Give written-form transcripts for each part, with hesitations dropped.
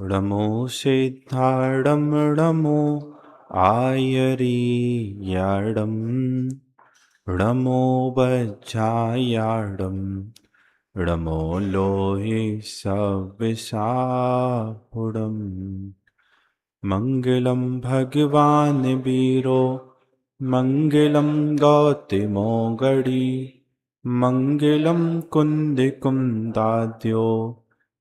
णमो सिद्धाडं णमो आयरीयाडं णमो वज्रायाडं णमो लोहे सविसाहुडं मङ्गलं भगवान् वीरो मङ्गलं गौतमो गणी मङ्गलं कुन्दिकुन्दाद्यो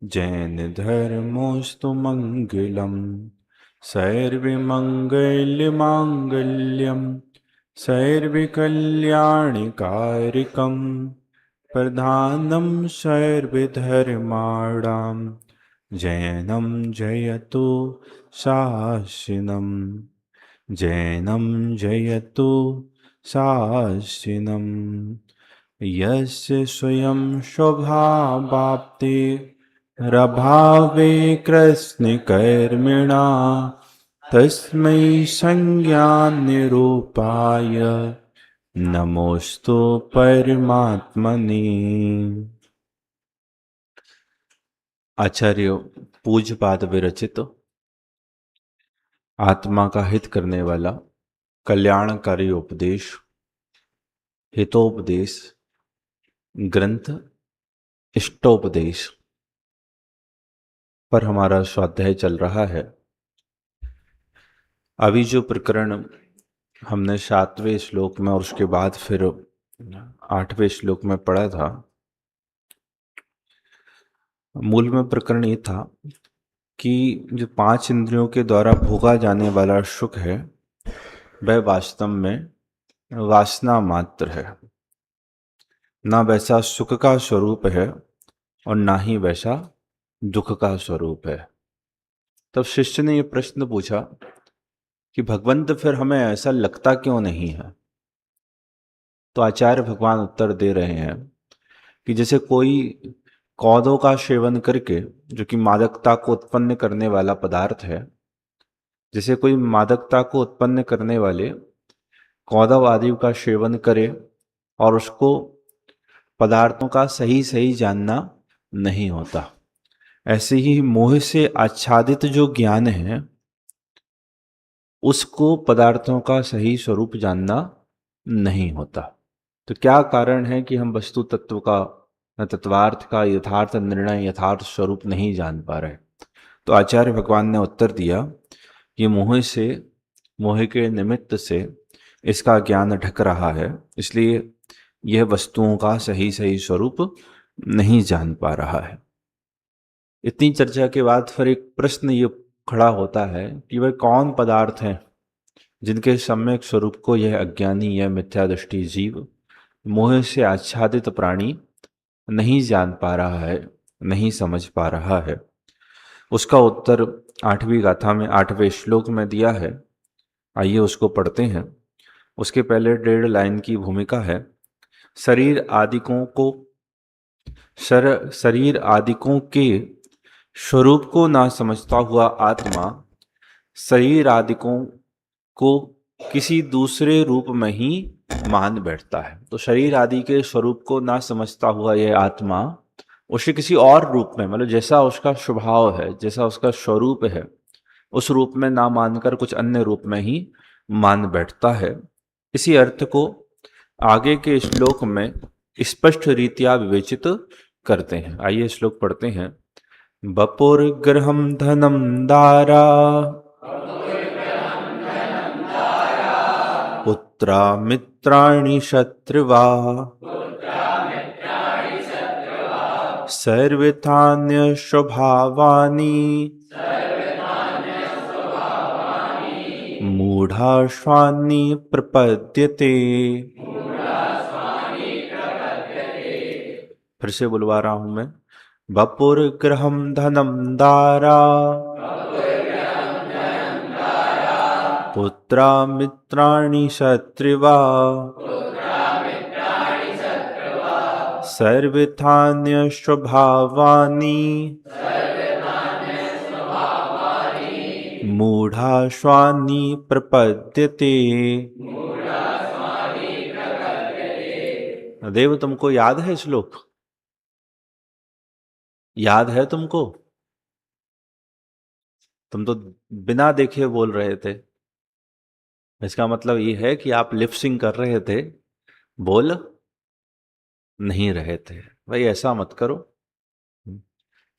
जैन धर्मोस्तु मङ्गलम् सर्वमङ्गलमाङ्गल्यं सर्वकल्याणकारिकं प्रधानं सर्वधर्माणां जैनं जयतु शासनं जैनं जयतु शासनं यस्य स्वयं स्वभावाप्तिरभावे कृष्णकर्मिणा तस्मै संज्ञानिरूपाय नमोस्तु परमात्मने। आचार्य पूज्यपाद विरचित आत्मा का हित करने वाला कल्याणकारी उपदेश हितोपदेश ग्रंथ इष्टोपदेश पर हमारा स्वाध्याय चल रहा है। अभी जो प्रकरण हमने 7वें श्लोक में और उसके बाद फिर 8वें श्लोक में पढ़ा था, मूल में प्रकरण ये था कि जो 5 इंद्रियों के द्वारा भोगा जाने वाला सुख है वह वास्तव में वासना मात्र है, ना वैसा सुख का स्वरूप है और ना ही वैसा दुख का स्वरूप है। तब शिष्य ने ये प्रश्न पूछा कि भगवंत फिर हमें ऐसा लगता क्यों नहीं है। तो आचार्य भगवान उत्तर दे रहे हैं कि जैसे कोई कौदों का सेवन करके, जो कि मादकता को उत्पन्न करने वाला पदार्थ है, जैसे कोई मादकता को उत्पन्न करने वाले कौदव आदि का सेवन करे और उसको पदार्थों का सही सही जानना नहीं होता, ऐसे ही मोह से आच्छादित जो ज्ञान है उसको पदार्थों का सही स्वरूप जानना नहीं होता। तो क्या कारण है कि हम वस्तु तत्व का, तत्वार्थ का यथार्थ निर्णय, यथार्थ स्वरूप नहीं जान पा रहे। तो आचार्य भगवान ने उत्तर दिया कि मोह के निमित्त से इसका ज्ञान ढक रहा है, इसलिए यह वस्तुओं का सही सही स्वरूप नहीं जान पा रहा है। इतनी चर्चा के बाद फिर एक प्रश्न ये खड़ा होता है कि वह कौन पदार्थ हैं जिनके सम्यक स्वरूप को यह अज्ञानी, यह मिथ्या दृष्टि जीव, मोह से आच्छादित प्राणी नहीं जान पा रहा है, नहीं समझ पा रहा है। उसका उत्तर 8वीं गाथा में 8वें श्लोक में दिया है। आइए उसको पढ़ते हैं। उसके पहले 1.5 लाइन की भूमिका है। शरीर आदिकों के स्वरूप को ना समझता हुआ आत्मा शरीर आदिकों को किसी दूसरे रूप में ही मान बैठता है। तो शरीर आदि के स्वरूप को ना समझता हुआ यह आत्मा उसे किसी और रूप में, मतलब जैसा उसका स्वभाव है, जैसा उसका स्वरूप है, उस रूप में ना मानकर कुछ अन्य रूप में ही मान बैठता है। इसी अर्थ को आगे के श्लोक में स्पष्ट रीत्या विवेचित करते हैं। आइए श्लोक पढ़ते हैं। वपुर्गृहं धनं दारा पुत्रा मित्राणि शत्रुवा सर्वथान्य स्वभावानि मूढ़ाश्वानि प्रपद्यते। फिर से बुलवा रहा हूं मैं। वपुर्गृहं धनं दारा पुत्रा मित्राणि शत्रुवा सर्वथान्य स्वभावानि मूढ़ाश्वानि प्रपद्यते। देव, तुमको याद है श्लोक? याद है तुमको? तुम तो बिना देखे बोल रहे थे। इसका मतलब ये है कि आप लिपसिंग कर रहे थे, बोल नहीं रहे थे। भाई ऐसा मत करो।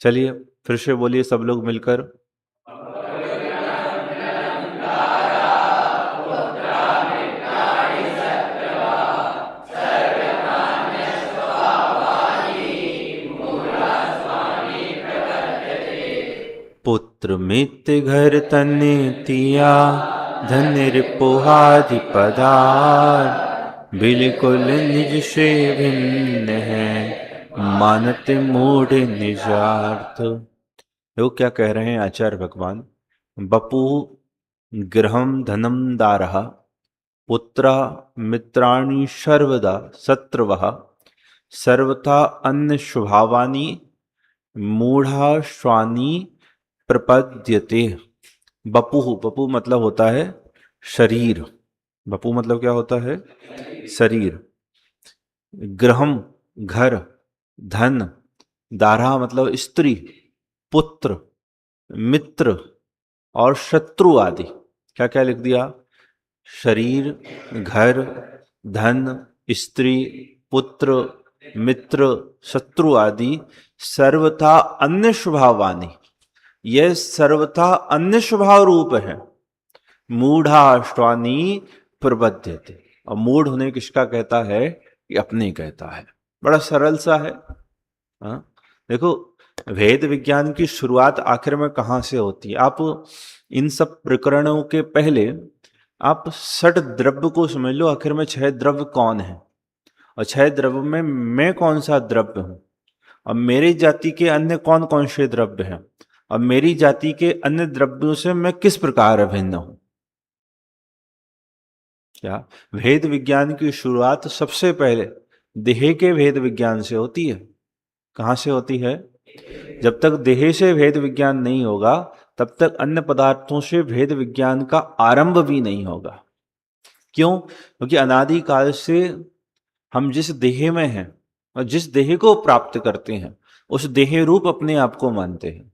चलिए फिर से बोलिए सब लोग मिलकर। पुत्र मित्र घर तने तिया, धन रिपुहादि पदार, बिल्कुल निज से भिन्न है, मानत मूढ़ निजार्थ। वो क्या कह रहे हैं आचार्य भगवान? बपु गृहम धनम दारः, पुत्रा मित्राणि सर्वदा शत्रवः, सर्वथा अन्य स्वभावानि, मूढ़ा स्वानी प्रपद्यते। बपुः, बपु मतलब होता है शरीर। बपु मतलब क्या होता है? शरीर। गृहम घर, धन, दारा मतलब स्त्री, पुत्र, मित्र और शत्रु आदि। क्या क्या लिख दिया? शरीर, घर, धन, स्त्री, पुत्र, मित्र, शत्रु आदि, सर्वथा अन्य स्वभावानी, यह सर्वथा अन्य स्वभाव रूप है। मूढ़ाष्ट्वानी प्रबध्यते, और मूढ़ उन्हें किसका कहता है? कि अपने कहता है। बड़ा सरल सा है। हाँ? देखो वेद विज्ञान की शुरुआत आखिर में कहाँ से होती है? आप इन सब प्रकरणों के पहले आप 6 द्रव्य को समझ लो। आखिर में 6 द्रव्य कौन है, और 6 द्रव्य में मैं कौन सा द्रव्य हूं, और मेरी जाति के अन्य कौन कौन से द्रव्य हैं, और मेरी जाति के अन्य द्रव्यों से मैं किस प्रकार अभिन्न हूं। क्या वेद विज्ञान की शुरुआत सबसे पहले देह के वेद विज्ञान से होती है? कहां से होती है? जब तक देह से भेद विज्ञान नहीं होगा तब तक अन्य पदार्थों से भेद विज्ञान का आरंभ भी नहीं होगा। क्यों? क्योंकि अनादि काल से हम जिस देह में हैं और जिस देह को प्राप्त करते हैं उस देह रूप अपने आप को मानते हैं।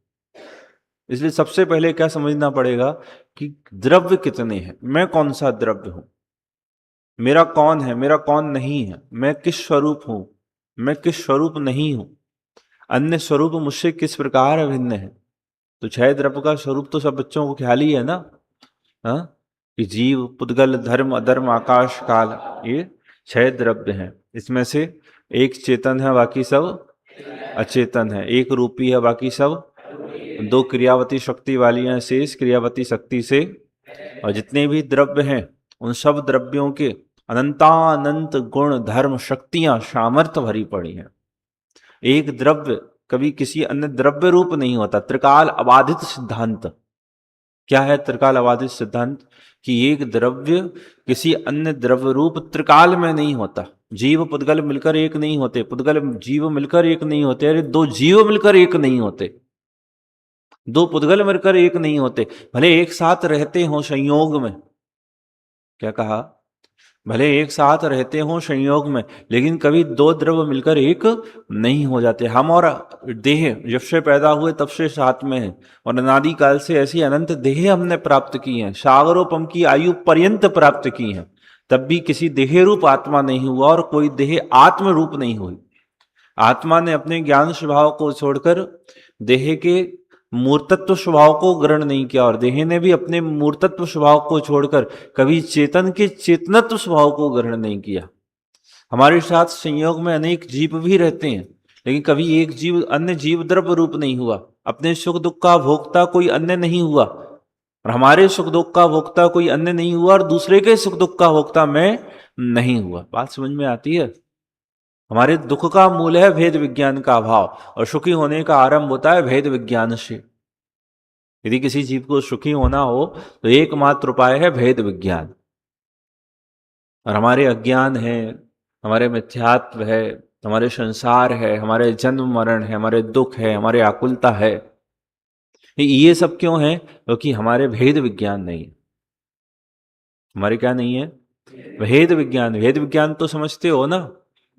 इसलिए सबसे पहले क्या समझना पड़ेगा कि द्रव्य कितने हैं, मैं कौन सा द्रव्य हूं, मेरा कौन है, मेरा कौन नहीं है, मैं किस स्वरूप हूं, मैं किस स्वरूप नहीं हूं, अन्य स्वरूप मुझसे किस प्रकार अभिन्न है। तो 6 द्रव्य का स्वरूप तो सब बच्चों को ख्याल ही है ना। हाँ? कि जीव, पुद्गल, धर्म, अधर्म, आकाश, काल, ये 6 द्रव्य हैं। इसमें से एक चेतन है, बाकी सब अचेतन है। एक रूपी है, बाकी सब 2 क्रियावती शक्ति वाली हैं, शेष क्रियावती शक्ति से। और जितने भी द्रव्य हैं उन सब द्रव्यों के अनंतानंत गुण, धर्म, शक्तियां, सामर्थ्य भरी पड़ी हैं। एक द्रव्य कभी किसी अन्य द्रव्य रूप नहीं होता। त्रिकाल अबाधित सिद्धांत क्या है? त्रिकाल अबाधित सिद्धांत कि एक द्रव्य किसी अन्य द्रव्य रूप त्रिकाल में नहीं होता। जीव पुद्गल मिलकर एक नहीं होते, पुद्गल जीव मिलकर एक नहीं होते, अरे 2 जीव मिलकर एक नहीं होते, 2 पुद्गल मिलकर एक नहीं होते। भले एक साथ रहते हो संयोग में, क्या कहा? भले एक साथ रहते हों संयोग में, लेकिन कभी 2 द्रव्य मिलकर एक नहीं हो जाते। हम और देह जब से पैदा हुए तब से साथ में है, और अनादि काल से ऐसी अनंत देह हमने प्राप्त की हैं, सागरोपम की आयु पर्यंत प्राप्त की हैं, तब भी किसी देह रूप आत्मा नहीं हुआ और कोई देह आत्म रूप नहीं हुई। आत्मा ने अपने ज्ञान स्वभाव को छोड़कर देह के मूर्तत्व स्वभाव को ग्रहण नहीं किया, और देह ने भी अपने मूर्तत्व स्वभाव को छोड़कर कभी चेतन के चेतनत्व स्वभाव को ग्रहण नहीं किया। हमारे साथ संयोग में अनेक जीव भी रहते हैं, लेकिन कभी एक जीव अन्य जीव द्रव्य रूप नहीं हुआ। अपने सुख दुख का भोक्ता कोई अन्य नहीं हुआ, और हमारे सुख दुख का भोक्ता कोई अन्य नहीं हुआ, और दूसरे के सुख दुख का भोक्ता मैं नहीं हुआ। बात समझ में आती है? हमारे दुख का मूल है भेद विज्ञान का अभाव, और सुखी होने का आरंभ होता है भेद विज्ञान से। यदि किसी जीव को सुखी होना हो तो एकमात्र उपाय है भेद विज्ञान। और हमारे अज्ञान है, हमारे मिथ्यात्व है, हमारे संसार है, हमारे जन्म मरण है, हमारे दुख है, हमारे आकुलता है, ये सब क्यों है? क्योंकि हमारे भेद विज्ञान नहीं है। हमारे क्या नहीं है? भेद विज्ञान। भेद विज्ञान तो समझते हो ना,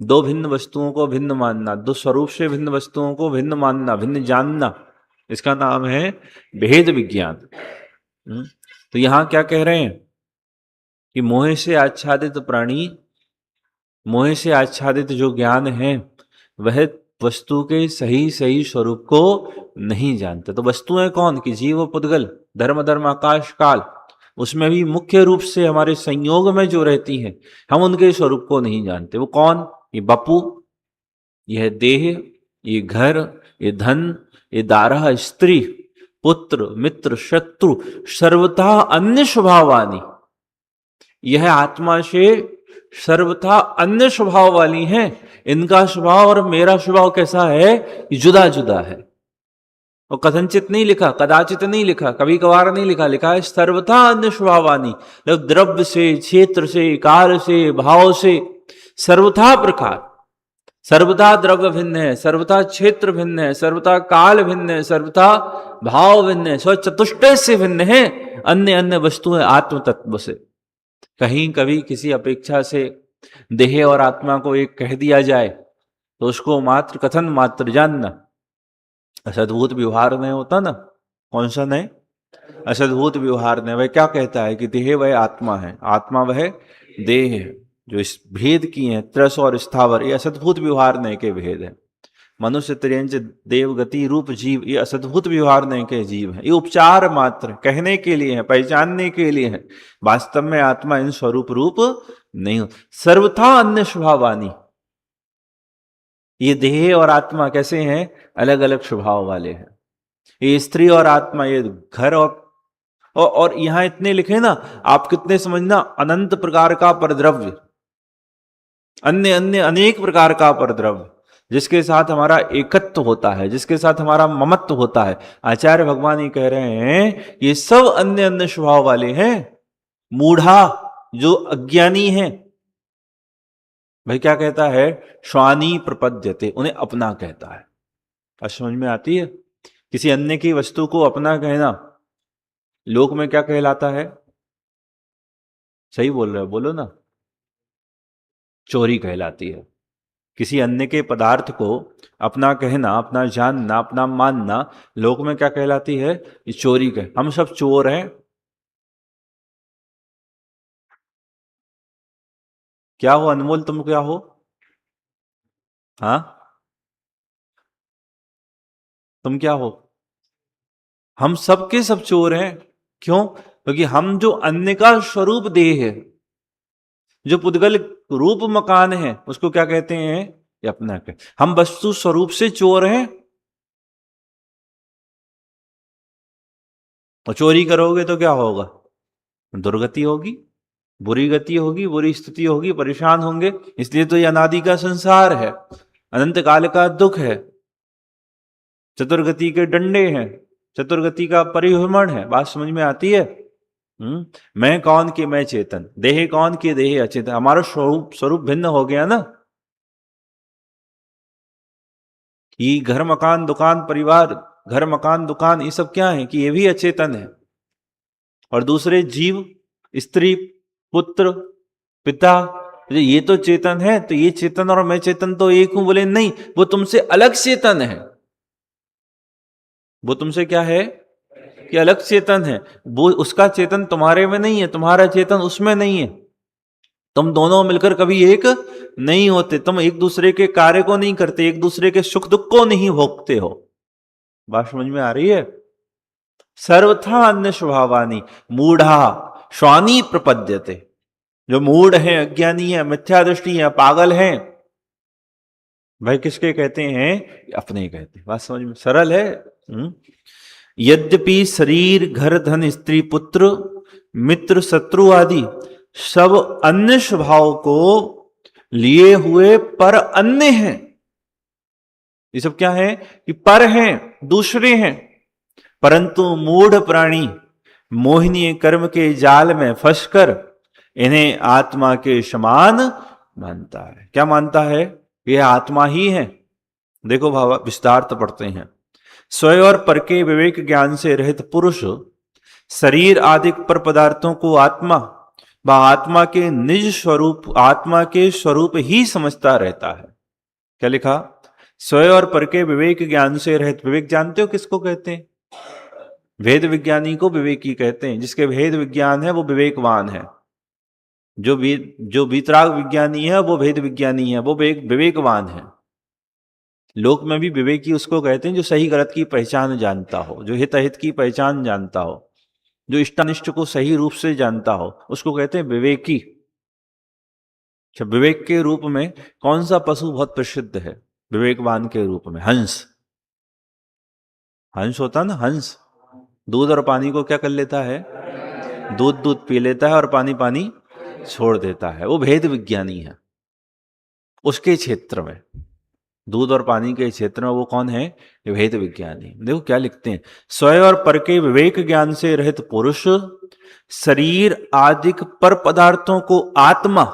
2 भिन्न वस्तुओं को भिन्न मानना, 2 स्वरूप से भिन्न वस्तुओं को भिन्न मानना, भिन्न जानना, इसका नाम है भेद विज्ञान। तो यहां क्या कह रहे हैं कि मोह से आच्छादित प्राणी, मोह से आच्छादित जो ज्ञान है वह वस्तु के सही सही स्वरूप को नहीं जानते। तो वस्तुएं कौन कि जीव पुद्गल, धर्म धर्म आकाश काल, उसमें भी मुख्य रूप से हमारे संयोग में जो रहती हैं हम उनके स्वरूप को नहीं जानते। वो कौन? ये बपू, यह देह, ये घर, ये धन, ये दारह, स्त्री, पुत्र, मित्र, शत्रु, सर्वथा अन्य स्वभावानी, यह आत्मा से सर्वथा अन्य स्वभाव वाली हैं। इनका स्वभाव और मेरा स्वभाव कैसा है? जुदा जुदा है। और कथनचित नहीं लिखा, कदाचित नहीं लिखा, कभी कभार नहीं लिखा, लिखा है सर्वथा अन्य स्वभावानी। मतलब द्रव्य से, क्षेत्र से, काल से, भाव से सर्वथा प्रकार, सर्वथा द्रव्य भिन्न है, सर्वथा क्षेत्र भिन्न है, सर्वथा काल भिन्न है, सर्वथा भाव भिन्न है, स्व चतुष्टय से भिन्न है अन्य अन्य वस्तुएं आत्म तत्व से। कहीं कभी किसी अपेक्षा से देह और आत्मा को एक कह दिया जाए तो उसको मात्र कथन मात्र जानना, असद्भुत व्यवहार नहीं होता ना। कौन सा नहीं? असद्भुत व्यवहार ने। वह क्या कहता है कि देह वह आत्मा है, आत्मा वह देह है। जो इस भेद की है त्रस और स्थावर, ये असद्भुत व्यवहार नहीं के भेद है। मनुष्य त्रियंच देवगति रूप जीव, ये असद्भुत व्यवहार नहीं के जीव है। ये उपचार मात्र कहने के लिए है, पहचानने के लिए है। वास्तव में आत्मा इन स्वरूप रूप नहीं हो। सर्वथा अन्य स्वभावानी, ये देह और आत्मा कैसे हैं? अलग अलग स्वभाव वाले हैं। ये स्त्री और आत्मा, ये घर और यहां इतने लिखे ना, आप कितने समझना, अनंत प्रकार का परद्रव्य, अन्य अन्य अनेक प्रकार का परद्रव्य, जिसके साथ हमारा एकत्व होता है, जिसके साथ हमारा ममत्व होता है। आचार्य भगवान ये कह रहे हैं ये सब अन्य अन्य स्वभाव वाले हैं। मूढ़ा, जो अज्ञानी है, भाई क्या कहता है? स्वानी प्रपद्यते, उन्हें अपना कहता है। आज समझ में आती है? किसी अन्य की वस्तु को अपना कहना लोक में क्या कहलाता है? सही बोल रहे हो, बोलो ना। चोरी कहलाती है। किसी अन्य के पदार्थ को अपना कहना, अपना जानना, अपना मानना लोक में क्या कहलाती है? ये चोरी कह। हम सब चोर हैं। क्या हो अनमोल, तुम क्या हो? हाँ, तुम क्या हो? हम सबके सब चोर हैं। क्यों? क्योंकि हम जो अन्य का स्वरूप देह है, जो पुद्गल रूप मकान है, उसको क्या कहते हैं? ये अपना कह। हम वस्तु स्वरूप से चोर हैं। और चोरी करोगे तो क्या होगा? दुर्गति होगी, बुरी गति होगी, बुरी स्थिति होगी, परेशान होंगे। इसलिए तो ये अनादि का संसार है, अनंत काल का दुख है, चतुर्गति के डंडे हैं, चतुर्गति का परिभ्रमण है। बात समझ में आती है? मैं कौन कि मैं चेतन, देह कौन कि देह अचेतन। हमारा स्वरूप स्वरूप भिन्न हो गया ना। ये घर मकान दुकान परिवार, घर मकान दुकान, ये सब क्या है? कि ये भी अचेतन है। और दूसरे जीव, स्त्री, पुत्र, पिता, ये तो चेतन है। तो ये चेतन और मैं चेतन तो एक हूं? बोले नहीं, वो तुमसे अलग चेतन है। वो तुमसे क्या है? कि अलग चेतन है। वो, उसका चेतन तुम्हारे में नहीं है, तुम्हारा चेतन उसमें नहीं है। तुम दोनों मिलकर कभी एक नहीं होते। तुम एक दूसरे के कार्य को नहीं करते, एक दूसरे के सुख दुख को नहीं भोगते हो। बात समझ में आ रही है? सर्वथा अन्य स्वभावानी मूढ़ा स्वानी प्रपद्यते। जो मूढ़ है, अज्ञानी है, मिथ्या दृष्टि है, पागल है, भाई किसके कहते हैं? अपने कहते हैं। बात समझ में सरल है। यद्यपि शरीर, घर, धन, स्त्री, पुत्र, मित्र, शत्रु आदि सब अन्य स्वभाव को लिए हुए पर अन्य हैं। ये सब क्या है? कि पर हैं, दूसरे हैं। परंतु मूढ़ प्राणी मोहिनी कर्म के जाल में फंसकर इन्हें आत्मा के समान मानता है। क्या मानता है? यह आत्मा ही है। देखो भाव विस्तार पढ़ते हैं। स्वयं और पर के विवेक ज्ञान से रहित पुरुष शरीर आदि पर पदार्थों को आत्मा व आत्मा के निज स्वरूप, आत्मा के स्वरूप ही समझता रहता है। क्या लिखा? स्वयं और पर के विवेक ज्ञान से रहित। विवेक जानते हो किसको कहते हैं? वेद विज्ञानी को विवेकी कहते हैं। जिसके भेद विज्ञान है वो विवेकवान है। जो वीतराग विज्ञानी है वो भेद विज्ञानी है, वो विवेकवान है। लोक में भी विवेकी उसको कहते हैं जो सही गलत की पहचान जानता हो, जो हित अहित की पहचान जानता हो, जो इष्टानिष्ट को सही रूप से जानता हो, उसको कहते हैं विवेकी। अच्छा, विवेक के रूप में कौन सा पशु बहुत प्रसिद्ध है विवेकवान के रूप में? हंस। हंस होता ना, हंस दूध और पानी को क्या कर लेता है? दूध दूध पी लेता है और पानी पानी छोड़ देता है। वो भेद विज्ञानी है। उसके क्षेत्र में, दूध और पानी के क्षेत्र में वो कौन है? भेद विज्ञानी। देखो क्या लिखते हैं, स्वयं और पर के विवेक ज्ञान से रहित पुरुष शरीर आदि पर पदार्थों को आत्मा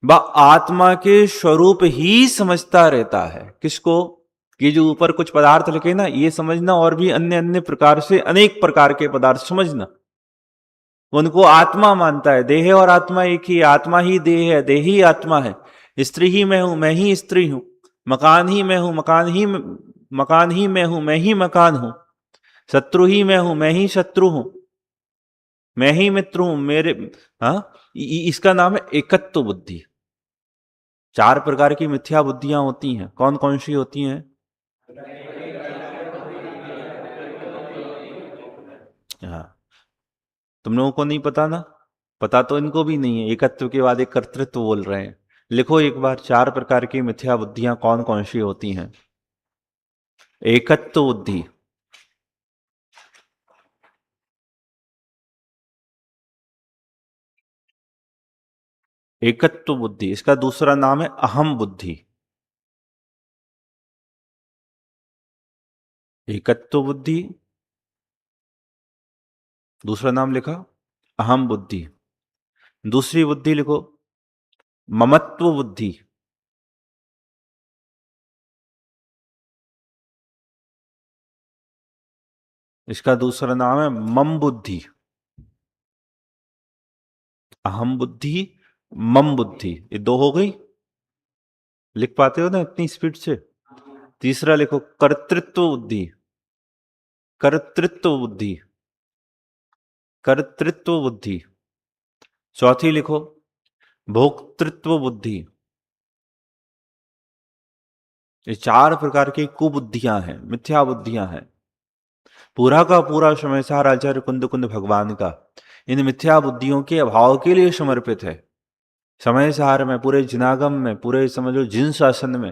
व आत्मा के स्वरूप ही समझता रहता है। किसको? कि जो ऊपर कुछ पदार्थ लिखे ना, ये समझना, और भी अन्य अन्य प्रकार से अनेक प्रकार के पदार्थ समझना, उनको आत्मा मानता है। देह और आत्मा एक ही, आत्मा ही देह है, देह ही आत्मा है। स्त्री ही मैं हूं, मैं ही स्त्री हूं। मकान ही मैं हूं, मकान ही मैं हूं, मैं ही मकान हूं। शत्रु ही मैं हूं, मैं ही शत्रु हूं। मैं ही मित्र हूं, मेरे। हाँ, इसका नाम है एकत्व बुद्धि। चार प्रकार की मिथ्या बुद्धियां होती हैं। कौन कौन सी होती हैं? हाँ, तुम लोगों को नहीं पता ना? पता तो इनको भी नहीं है। एकत्व के बाद एक कर्तृत्व बोल रहे हैं। लिखो एक बार, चार प्रकार की मिथ्या बुद्धियां कौन कौन सी होती हैं? एकत्व बुद्धि, एकत्व बुद्धि। इसका दूसरा नाम है अहम बुद्धि। एकत्व बुद्धि, दूसरा नाम लिखा अहम बुद्धि। दूसरी बुद्धि लिखो ममत्व बुद्धि। इसका दूसरा नाम है मम बुद्धि। अहम बुद्धि, मम बुद्धि, ये दो हो गई। लिख पाते हो ना इतनी स्पीड से? तीसरा लिखो कर्तृत्व बुद्धि। कर्तृत्व बुद्धि, कर्तृत्व बुद्धि। चौथी लिखो भोक्तृत्व बुद्धि। ये चार प्रकार की कुबुद्धियां हैं, मिथ्या बुद्धियां हैं। पूरा का पूरा समय सार आचार्य कुंद कुंद भगवान का इन मिथ्या बुद्धियों के अभाव के लिए समर्पित है। समय सार में, पूरे जिनागम में, पूरे समझो जिन शासन में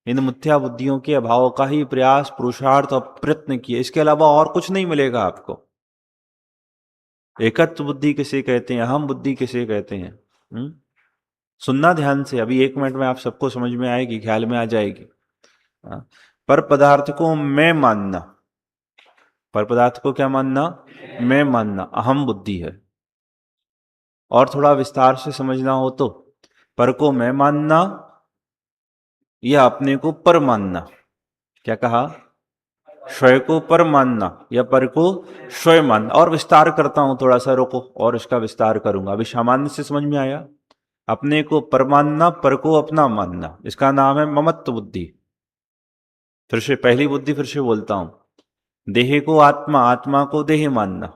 इन मिथ्या बुद्धियों के अभाव का ही प्रयास, पुरुषार्थ और प्रयत्न किए। इसके अलावा और कुछ नहीं मिलेगा आपको। एकत्व बुद्धि किसे कहते हैं? अहम बुद्धि किसे कहते हैं? सुनना ध्यान से, अभी 1 मिनट में आप सबको समझ में आएगी, ख्याल में आ जाएगी। पर पदार्थ को मैं मानना, पर पदार्थ को क्या मानना? मैं मानना, अहम बुद्धि है। और थोड़ा विस्तार से समझना हो तो पर को मैं मानना या अपने को पर मानना। क्या कहा? स्वयं को पर मानना या पर को स्वयं मानना। और विस्तार करता हूं, थोड़ा सा रोको, और इसका विस्तार करूंगा। अभी सामान्य से समझ में आया। अपने को पर मानना, पर को अपना मानना, इसका नाम है ममत्व बुद्धि। फिर से पहली बुद्धि फिर से बोलता हूं, देह को आत्मा, आत्मा को देह मानना,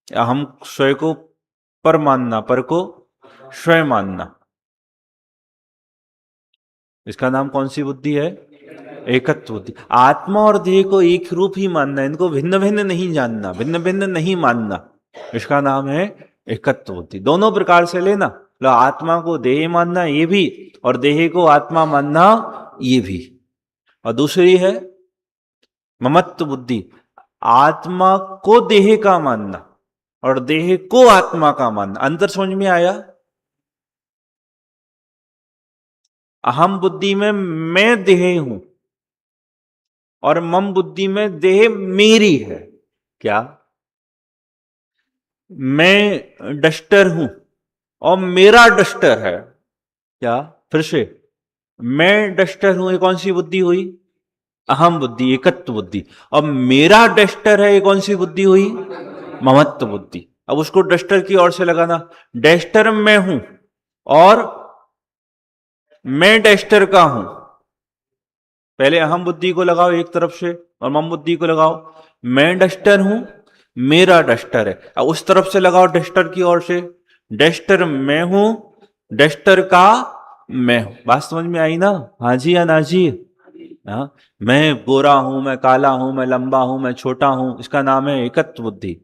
हम स्वयं को पर मानना, पर को स्वयं मानना, इसका नाम कौन सी बुद्धि है? एकत्व बुद्धि। आत्मा और देह को एक रूप ही मानना, इनको भिन्न भिन्न नहीं जानना, भिन्न भिन्न नहीं मानना, इसका नाम है एकत्व बुद्धि। दोनों प्रकार से लेना, लो आत्मा को देह मानना ये भी, और देह को आत्मा मानना ये भी। और दूसरी है ममत्व बुद्धि, आत्मा को देह का मानना और देह को आत्मा का मानना। अंतर समझ में आया? अहम बुद्धि में मैं देह हूं और मम बुद्धि में देह मेरी है। क्या? मैं डस्टर हूं और मेरा डस्टर है। क्या? फिर से, मैं डस्टर हूं, ये कौन सी बुद्धि हुई? अहम बुद्धि, एकत्व बुद्धि। और मेरा डस्टर है, ये कौन सी बुद्धि हुई? ममत्व बुद्धि। अब उसको डस्टर की ओर से लगाना, डस्टर मैं हूं और मैं डस्टर का हूं। पहले अहम बुद्धि को लगाओ एक तरफ से और मम बुद्धि को लगाओ। मैं डस्टर हूं, मेरा डस्टर है। अब उस तरफ से लगाओ डस्टर की ओर से, डस्टर मैं हूं, डस्टर का मैं हूं। बात समझ में आई ना? हाँ जी या ना जी? हाँ, मैं गोरा हूं, मैं काला हूं, मैं लंबा हूं, मैं छोटा हूं, इसका नाम है एकत्व बुद्धि।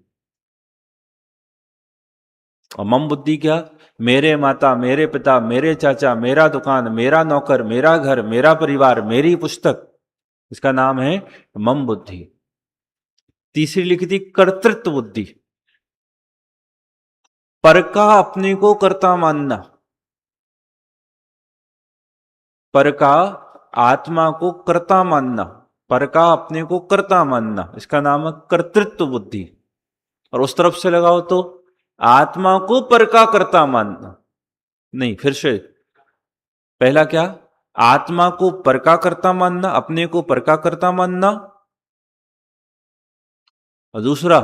और मम बुद्धि क्या? मेरे माता, मेरे पिता, मेरे चाचा, मेरा दुकान, मेरा नौकर, मेरा घर, मेरा परिवार, मेरी पुस्तक, इसका नाम है मम बुद्धि। तीसरी लिखी थी कर्तृत्व बुद्धि, पर का अपने को कर्ता मानना, पर का आत्मा को कर्ता मानना, पर का अपने को कर्ता मानना, इसका नाम है कर्तृत्व बुद्धि। और उस तरफ से लगाओ तो आत्मा को पर का कर्ता मानना। नहीं, फिर से पहला क्या? आत्मा को पर का कर्ता मानना, अपने को पर का कर्ता मानना। और दूसरा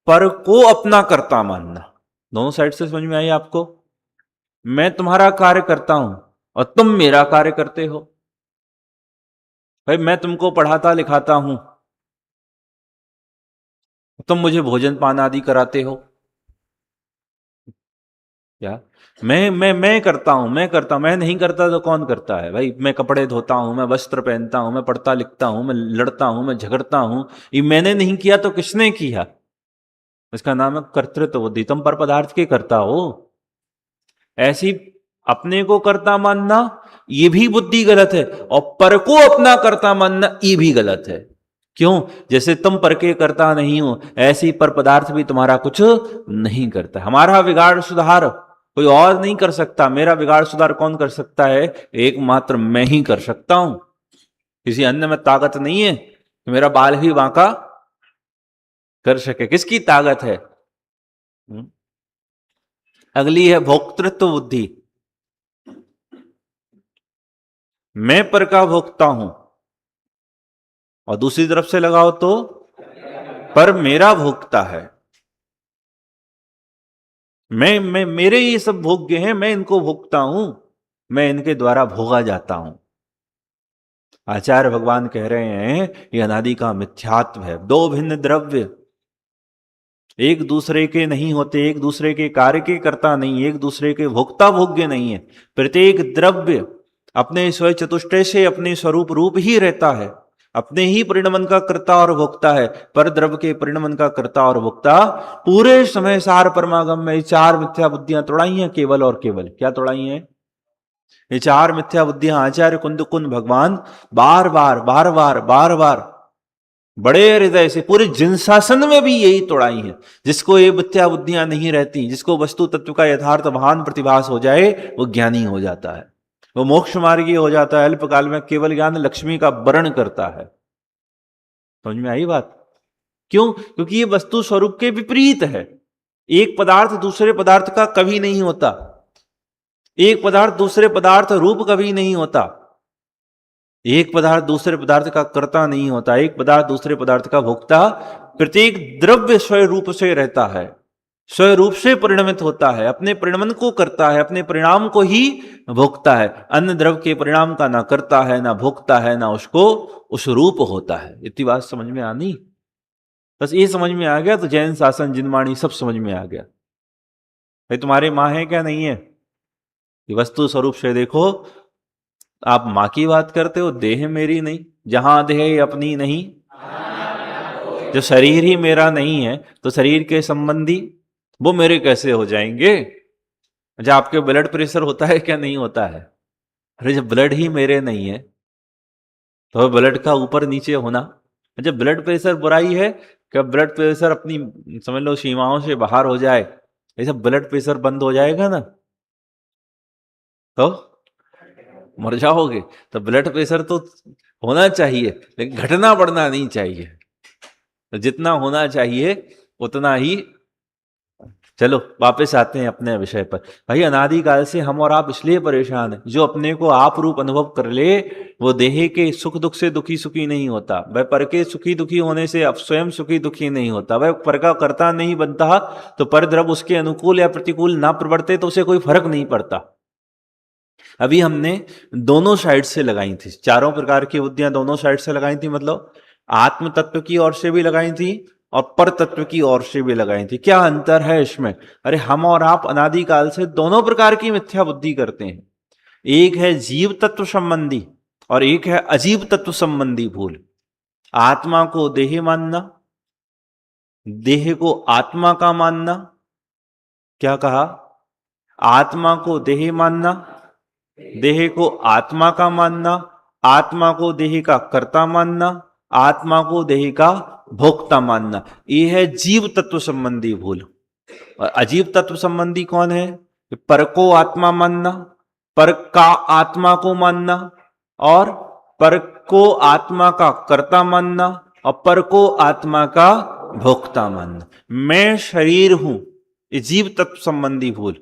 पर को अपना कर्ता मानना। दोनों साइड से समझ में आई आपको? मैं तुम्हारा कार्य करता हूं और तुम मेरा कार्य करते हो। भाई मैं तुमको पढ़ाता लिखाता हूं, तुम मुझे भोजन पान आदि कराते हो। क्या? मैं करता हूं, मैं करता हूं, मैं नहीं करता तो कौन करता है? भाई मैं कपड़े धोता हूं, मैं वस्त्र पहनता हूं, मैं पढ़ता लिखता हूं, मैं लड़ता हूं, मैं झगड़ता हूं, ये मैंने नहीं किया तो किसने किया? इसका नाम है कर्तृत्व बुद्धि। तुम पर पदार्थ के करता हो। ऐसी अपने को कर्ता मानना ये भी बुद्धि गलत है, और पर को अपना कर्ता मानना ये भी गलत है। क्यों? जैसे तुम पर के करता नहीं हो, ऐसे ही पर पदार्थ भी तुम्हारा कुछ नहीं करता। हमारा बिगाड़ सुधार कोई और नहीं कर सकता। मेरा बिगाड़ सुधार कौन कर सकता है? एकमात्र मैं ही कर सकता हूं। किसी अन्य में ताकत नहीं है कि मेरा बाल ही बांका कर सके। किसकी ताकत है? अगली है भोक्तृत्व बुद्धि। मैं पर का भोगता हूं, और दूसरी तरफ से लगाओ तो पर मेरा भोगता है। मैं मेरे ये सब भोग्य हैं, मैं इनको भोगता हूं, मैं इनके द्वारा भोगा जाता हूं। आचार्य भगवान कह रहे हैं ये अनादि का मिथ्यात्व है। दो भिन्न द्रव्य एक दूसरे के नहीं होते, एक दूसरे के कार्य के कर्ता नहीं, एक दूसरे के भोक्ता भोग्य नहीं है। प्रत्येक द्रव्य अपने स्वयं चतुष्टय से अपने स्वरूप रूप ही रहता है, अपने ही परिणमन का कर्ता और भोक्ता है। पर द्रव्य के परिणमन का कर्ता और भोक्ता पूरे समय सार परमागम में चार मिथ्या बुद्धियां तोड़ाई हैं, केवल और केवल क्या तोड़ाई हैं? ये चार मिथ्या बुद्धियां आचार्य कुंद कुंद भगवान बार बार बार बार बार बार बड़े हृदय से पूरे जिनशासन में भी यही तोड़ाई है। जिसको ये मिथ्या बुद्धियां नहीं रहती, जिसको वस्तु तत्व का यथार्थ महान प्रतिभास हो जाए, वो ज्ञानी हो जाता है, वो मोक्ष मार्गी हो जाता है। अल्पकाल में केवल ज्ञान लक्ष्मी का वर्ण करता है। समझ में आई बात? क्यों? क्योंकि ये वस्तु स्वरूप के विपरीत है। एक पदार्थ दूसरे पदार्थ का कभी नहीं होता, एक पदार्थ दूसरे पदार्थ रूप कभी नहीं होता, एक पदार्थ दूसरे पदार्थ का कर्ता नहीं होता, एक पदार्थ दूसरे पदार्थ का भोक्ता। प्रत्येक द्रव्य स्वयं रूप से रहता है, स्वयं रूप से परिणमित होता है, अपने परिणमन को करता है, अपने परिणाम को ही भोगता है। अन्य द्रव्य के परिणाम का ना करता है, ना भोगता है, ना उसको उस रूप होता है। इतनी बात समझ में आनी? बस ये समझ में आ गया तो जैन शासन जिनवाणी सब समझ में आ गया। भाई तुम्हारे माँ है क्या? नहीं है। ये वस्तु स्वरूप से देखो। आप मां की बात करते हो, देह मेरी नहीं, जहां देह अपनी नहीं, जो शरीर ही मेरा नहीं है तो शरीर के संबंधी वो मेरे कैसे हो जाएंगे? जब आपके ब्लड प्रेशर होता है क्या नहीं होता है? अरे जब ब्लड ही मेरे नहीं है तो ब्लड का ऊपर नीचे होना। जब ब्लड प्रेशर बुराई है, कब ब्लड प्रेशर अपनी समझ लो सीमाओं से बाहर हो जाए, ऐसा ब्लड प्रेशर बंद हो जाएगा ना तो मर जाओगे। तो ब्लड प्रेशर तो होना चाहिए, लेकिन घटना बढ़ना नहीं चाहिए। तो जितना होना चाहिए उतना ही। चलो वापस आते हैं अपने विषय पर। भाई अनादिकाल से हम और आप इसलिए परेशान हैं, जो अपने को आप रूप अनुभव कर ले वो देह के सुख दुख से दुखी सुखी नहीं होता, वह पर के सुखी दुखी होने से अब स्वयं सुखी दुखी नहीं होता, वह पर का कर्ता नहीं बनता। तो पर द्रव्य उसके अनुकूल या प्रतिकूल ना प्रवर्ते तो उसे कोई फर्क नहीं पड़ता। अभी हमने दोनों साइड से लगाई थी, चारों प्रकार की बुद्धियां दोनों साइड से लगाई थी, मतलब आत्म तत्व की ओर से भी लगाई थी और पर तत्व की ओर से भी लगाई थी। क्या अंतर है इसमें? अरे हम और आप अनादिकाल से दोनों प्रकार की मिथ्या बुद्धि करते हैं। एक है जीव तत्व संबंधी और एक है अजीव तत्व संबंधी भूल। आत्मा को देह मानना, देह को आत्मा का मानना। क्या कहा? आत्मा को देह मानना, देह को आत्मा का मानना, आत्मा को देह का कर्ता मानना, आत्मा को देह का भोक्ता मानना। यह है जीव तत्व संबंधी भूल। और अजीव तत्व संबंधी कौन है? पर को आत्मा मानना, पर का आत्मा को मानना, और पर को आत्मा का कर्ता मानना और पर को आत्मा का भोक्ता मानना। मैं शरीर हूं, ये जीव तत्व संबंधी भूल।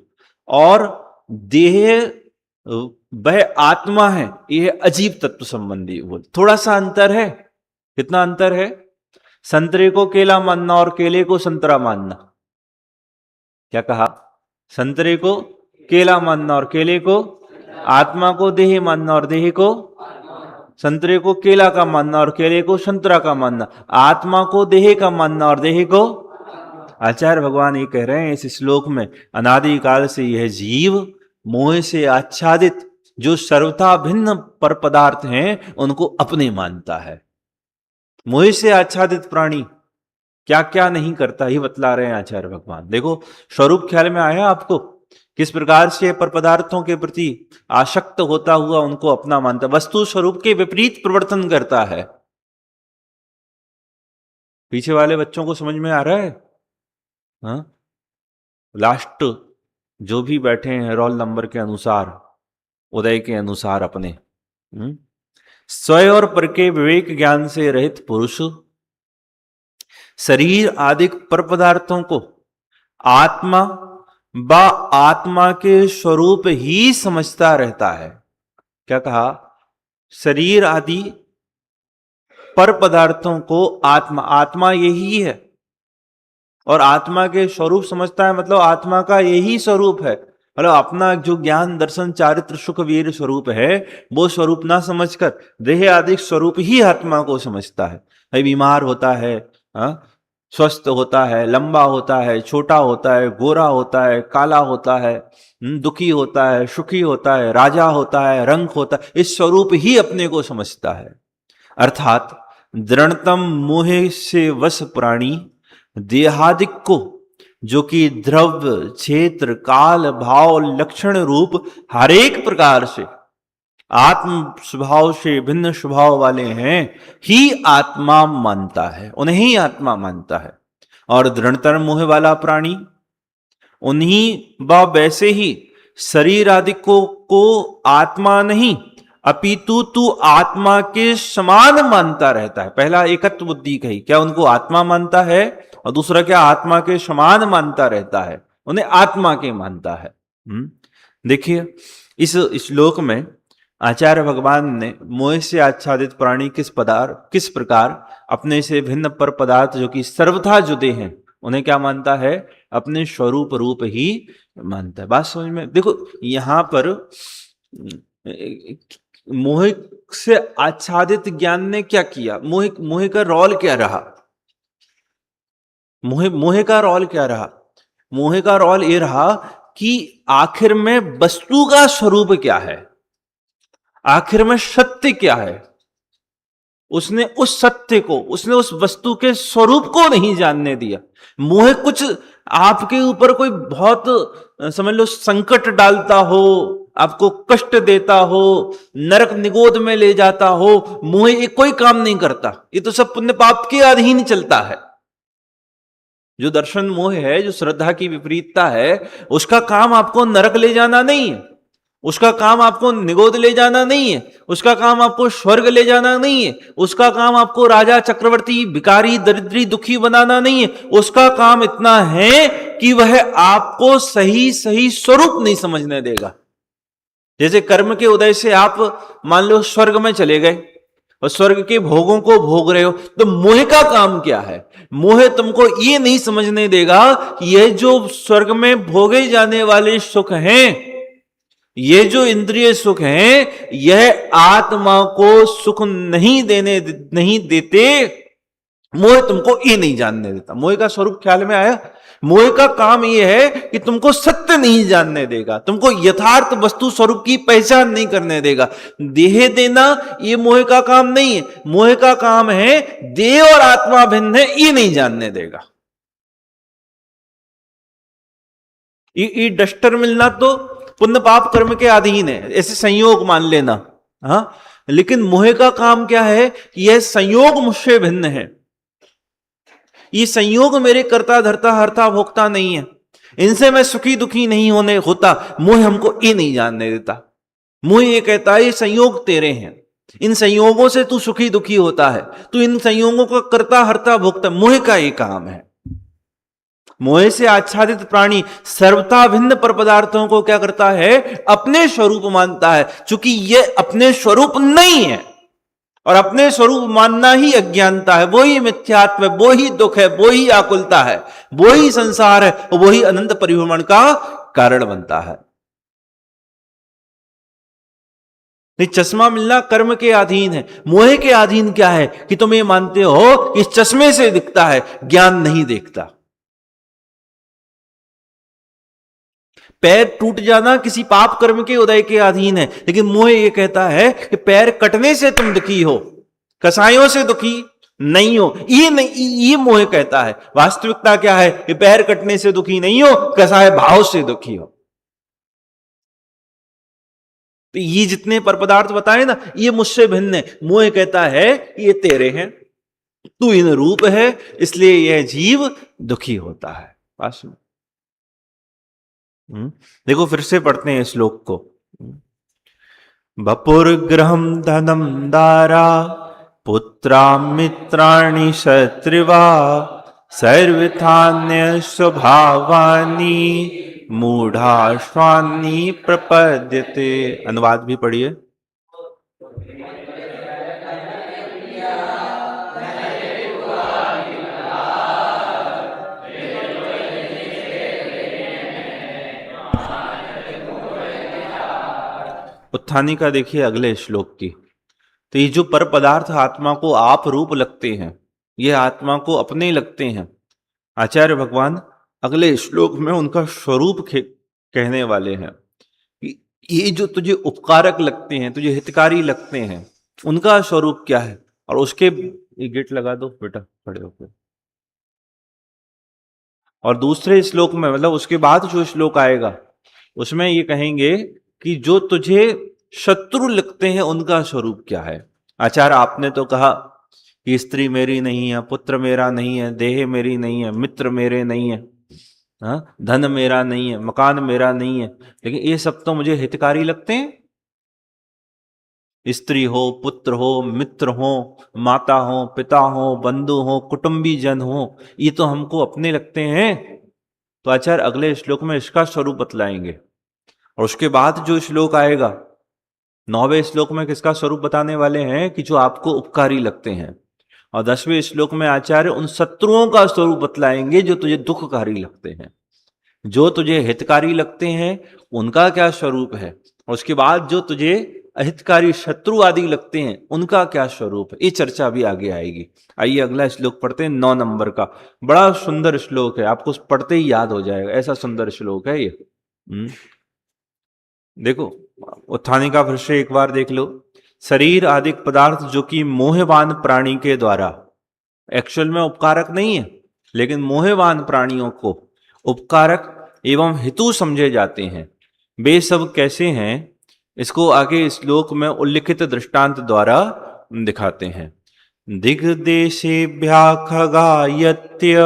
और देह वह आत्मा है, यह अजीव तत्व संबंधी भूल। थोड़ा सा अंतर है। कितना अंतर है? संतरे को केला मानना और केले को संतरा मानना। क्या कहा? संतरे को केला मानना और केले को, आत्मा को देह मानना और देह को, संतरे को केला का मानना और केले को संतरा का मानना, आत्मा को देह का मानना और देह को। आचार्य भगवान ये कह रहे हैं इस श्लोक में, अनादिकाल से यह जीव मोह से आच्छादित जो सर्वथा भिन्न पर पदार्थ हैं उनको अपने मानता है। मोह से आच्छादित प्राणी क्या क्या नहीं करता, ही बतला रहे हैं आचार्य भगवान। देखो स्वरूप ख्याल में आया आपको, किस प्रकार से पर पदार्थों के प्रति आसक्त होता हुआ उनको अपना मानता, वस्तु स्वरूप के विपरीत प्रवर्तन करता है। पीछे वाले बच्चों को समझ में आ रहा है? हाँ, लास्ट जो भी बैठे हैं रोल नंबर के अनुसार, उदय के अनुसार अपने, स्वयं और पर के विवेक ज्ञान से रहित पुरुष शरीर आदि पर पदार्थों को आत्मा व आत्मा के स्वरूप ही समझता रहता है। क्या कहा? शरीर आदि पर पदार्थों को आत्मा, आत्मा यही है और आत्मा के स्वरूप समझता है, मतलब आत्मा का यही स्वरूप है। मतलब अपना जो ज्ञान दर्शन चारित्र सुख वीर स्वरूप है वो स्वरूप ना समझकर देह आदि स्वरूप ही आत्मा को समझता है। भाई बीमार होता है, स्वस्थ होता है, लंबा होता है, छोटा होता है, गोरा होता है, काला होता है, दुखी होता है, सुखी होता है, राजा होता है, रंग होता है, इस स्वरूप ही अपने को समझता है। अर्थात दृढ़तम मोह से वश प्राणी देहादिक को, जो कि द्रव्य क्षेत्र काल भाव लक्षण रूप हर एक प्रकार से आत्म स्वभाव से भिन्न स्वभाव वाले हैं, ही आत्मा मानता है, उन्हें ही आत्मा मानता है। और दृढ़तर मोह वाला प्राणी उन्हीं व वैसे ही शरीर आदि को आत्मा नहीं अपितु तू आत्मा के समान मानता रहता है। पहला एकत्व बुद्धि कही, क्या उनको आत्मा मानता है, और दूसरा क्या आत्मा के समान मानता रहता है, उन्हें आत्मा के मानता है। देखिए इस श्लोक में आचार्य भगवान ने मोह से आच्छादित प्राणी किस प्रकार अपने से भिन्न पर पदार्थ जो कि सर्वथा जुदे हैं उन्हें क्या मानता है, अपने स्वरूप रूप ही मानता है। बात समझ में? देखो यहां पर मोह से आच्छादित ज्ञान ने क्या किया, मोह का रोल क्या रहा, मोह का रोल क्या रहा? मोह का रोल ये रहा कि आखिर में वस्तु का स्वरूप क्या है, आखिर में सत्य क्या है। उसने उस सत्य को, उसने उस वस्तु के स्वरूप को नहीं जानने दिया। मोह कुछ आपके ऊपर कोई बहुत समझ लो संकट डालता हो, आपको कष्ट देता हो, नरक निगोद में ले जाता हो, मोह ये कोई काम नहीं करता। ये तो सब पुण्य पाप के अधीन चलता है। जो दर्शन मोह है, जो श्रद्धा की विपरीतता है, उसका काम आपको नरक ले जाना नहीं है, उसका काम आपको निगोद ले जाना नहीं है, उसका काम आपको स्वर्ग ले जाना नहीं है, उसका काम आपको राजा चक्रवर्ती भिखारी दरिद्री दुखी बनाना नहीं है। उसका काम इतना है कि वह आपको सही सही स्वरूप नहीं समझने देगा। जैसे कर्म के उदय से आप मान लो स्वर्ग में चले गए और स्वर्ग के भोगों को भोग रहे हो, तो मोह का काम क्या है? मोह तुमको ये नहीं समझने देगा कि यह जो स्वर्ग में भोगे जाने वाले सुख हैं ये जो इंद्रिय सुख हैं यह आत्मा को सुख नहीं देते। मोह तुमको ये नहीं जानने देता। मोह का स्वरूप ख्याल में आया? मोह का काम यह है कि तुमको सत्य नहीं जानने देगा, तुमको यथार्थ वस्तु स्वरूप की पहचान नहीं करने देगा। देह देना ये मोह का काम नहीं है। मोह का काम है देह और आत्मा भिन्न है ये नहीं जानने देगा। ये डस्टर मिलना तो पुण्य पाप कर्म के अधीन है, ऐसे संयोग मान लेना। हाँ, लेकिन मोह का काम क्या है कि यह संयोग मुझसे भिन्न है, ये संयोग मेरे कर्ता धर्ता हर्ता भोक्ता नहीं है, इनसे मैं सुखी दुखी नहीं होता। मोह हमको ये नहीं जानने देता। मोह ये कहता है ये संयोग तेरे हैं, इन संयोगों से तू सुखी दुखी होता है, तू इन संयोगों का कर्ता हर्ता भोक्ता। मोह का ये काम है। मोह से आच्छादित प्राणी सर्वथा भिन्न पर पदार्थों को क्या करता है? अपने स्वरूप मानता है। चूंकि ये अपने स्वरूप नहीं है और अपने स्वरूप मानना ही अज्ञानता है, वो ही मिथ्यात्व है, वो ही दुख है, वो ही आकुलता है, वो ही संसार है, वो ही अनंत परिभ्रमण का कारण बनता है। चश्मा मिलना कर्म के अधीन है। मोह के अधीन क्या है कि तुम ये मानते हो कि इस चश्मे से दिखता है, ज्ञान नहीं देखता। पैर टूट जाना किसी पाप कर्म के उदय के अधीन है, लेकिन मोह ये कहता है कि पैर कटने से तुम दुखी हो, कसायों से दुखी नहीं हो। ये नहीं, ये मोह कहता है। वास्तविकता क्या है कि पैर कटने से दुखी नहीं हो, कसाय भाव से दुखी हो। तो ये जितने पर पदार्थ बताए ना, ये मुझसे भिन्न है। मोह कहता है ये तेरे हैं, तू इन रूप है, इसलिए यह जीव दुखी होता है। पास में देखो, फिर से पढ़ते हैं श्लोक को। वपुर्गृहं धनं दारा पुत्रा मित्राणि शत्रुवा सर्वथान्य स्वभावानि मूढ़ाश्वानि प्रपद्यते। अनुवाद भी पढ़िए। उत्थानी का देखिए अगले श्लोक की। तो ये जो पर पदार्थ आत्मा को आप रूप लगते हैं, ये आत्मा को अपने लगते हैं। आचार्य भगवान अगले श्लोक में उनका स्वरूप कहने वाले हैं। ये जो तुझे उपकारक लगते हैं, तुझे हितकारी लगते हैं, उनका स्वरूप क्या है। और उसके ये गेट लगा दो बेटा खड़े होकर। और दूसरे श्लोक में, मतलब उसके बाद जो श्लोक आएगा उसमें ये कहेंगे कि जो तुझे शत्रु लगते हैं उनका स्वरूप क्या है। आचार्य आपने तो कहा कि स्त्री मेरी नहीं है, पुत्र मेरा नहीं है, देह मेरी नहीं है, मित्र मेरे नहीं है, हाँ, धन मेरा नहीं है, मकान मेरा नहीं है, लेकिन ये सब तो मुझे हितकारी लगते हैं। स्त्री हो, पुत्र हो, मित्र हो, माता हो, पिता हो, बंधु हो, कुटुंबी जन हो, ये तो हमको अपने लगते हैं। तो आचार्य अगले श्लोक में इसका स्वरूप बतलाएंगे। और उसके बाद जो श्लोक आएगा 9वें श्लोक में किसका स्वरूप बताने वाले हैं कि जो आपको उपकारी लगते हैं। और 10वें श्लोक में आचार्य उन शत्रुओं का स्वरूप बतलाएंगे जो तुझे दुखकारी लगते हैं। जो तुझे हितकारी लगते हैं उनका क्या स्वरूप है, और उसके बाद जो तुझे अहितकारी शत्रु आदि लगते हैं उनका क्या स्वरूप है। ये चर्चा भी आगे आएगी। आइए अगला श्लोक पढ़ते हैं, 9 नंबर का। बड़ा सुंदर श्लोक है, आपको पढ़ते ही याद हो जाएगा, ऐसा सुंदर श्लोक है ये। देखो, उत्थानी का फिर से एक बार देख लो। शरीर आदि पदार्थ जो कि मोहवान प्राणी के द्वारा एक्चुअल में उपकारक नहीं है, लेकिन मोहवान प्राणियों को उपकारक एवं हितु समझे जाते हैं। वे सब कैसे हैं, इसको आगे श्लोक में उल्लिखित दृष्टांत द्वारा दिखाते हैं। दिग्देशेभ्यः खगायत्य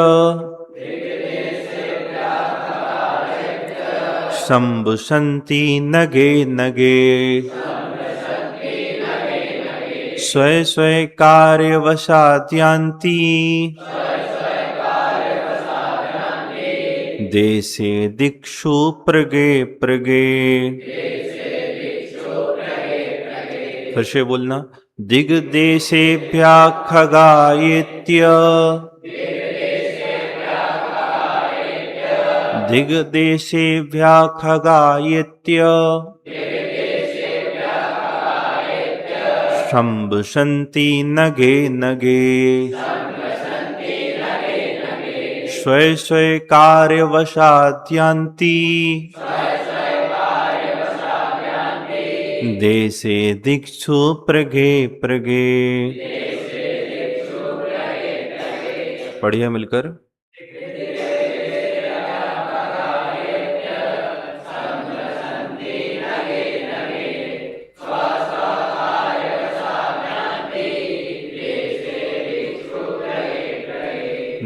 संबुसन्ति नगे नगे स्वय स्वय कार्यवशात् यान्ति देशे दिक्षु प्रगे प्रगे। फिर से बोलना, दिग्देशेभ्यः खगायेत्य दिग्देशेभ्यः खगायित्य शंभुशन्ति नगे नगे स्वे स्वे कार्यवशाद्यान्ति देशे दिक्षु प्रगे प्रगे। पढ़िए मिलकर।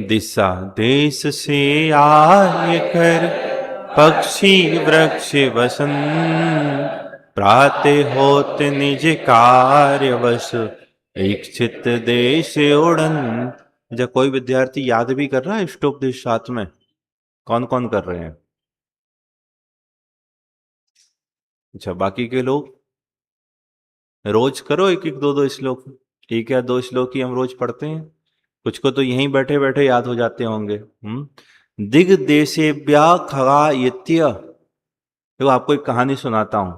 दिशा देश से आय कर पक्षी वृक्ष वसन प्रातः होत निज कार्यवश इच्छित देश उड़न। जब कोई विद्यार्थी याद भी कर रहा है इष्टोपदेश साथ में, कौन कौन कर रहे हैं? अच्छा, बाकी के लोग रोज करो एक एक दो दो श्लोक, एक या दो श्लोक ही हम रोज पढ़ते हैं, कुछ को तो यहीं बैठे बैठे याद हो जाते होंगे। दिग्देशेभ्यः खगायित्य। देखो आपको एक कहानी सुनाता हूं,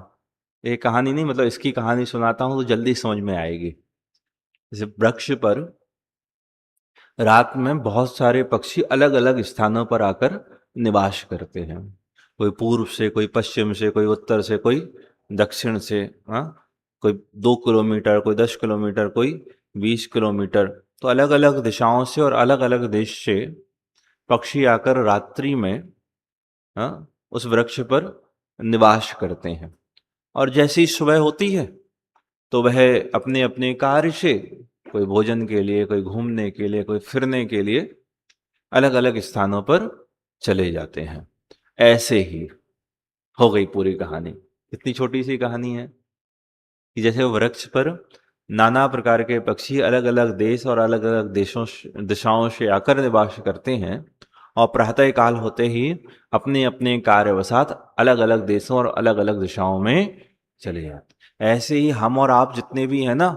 एक कहानी नहीं मतलब इसकी कहानी सुनाता हूं तो जल्दी समझ में आएगी। जैसे वृक्ष पर रात में बहुत सारे पक्षी अलग अलग स्थानों पर आकर निवास करते हैं, कोई पूर्व से, कोई पश्चिम से, कोई उत्तर से, कोई दक्षिण से, कोई 2 किलोमीटर, कोई 10 किलोमीटर, कोई 20 किलोमीटर, तो अलग अलग दिशाओं से और अलग अलग देश से पक्षी आकर रात्रि में उस वृक्ष पर निवास करते हैं। और जैसे ही सुबह होती है तो वह अपने अपने कार्य से, कोई भोजन के लिए, कोई घूमने के लिए, कोई फिरने के लिए अलग अलग स्थानों पर चले जाते हैं। ऐसे ही हो गई पूरी कहानी। इतनी छोटी सी कहानी है कि जैसे वृक्ष पर नाना प्रकार के पक्षी अलग अलग देश और अलग अलग दिशाओं से आकर निवास करते हैं और प्रातः काल होते ही अपने अपने कार्यवशात अलग अलग देशों और अलग अलग दिशाओं में चले जाते। ऐसे ही हम और आप जितने भी हैं ना,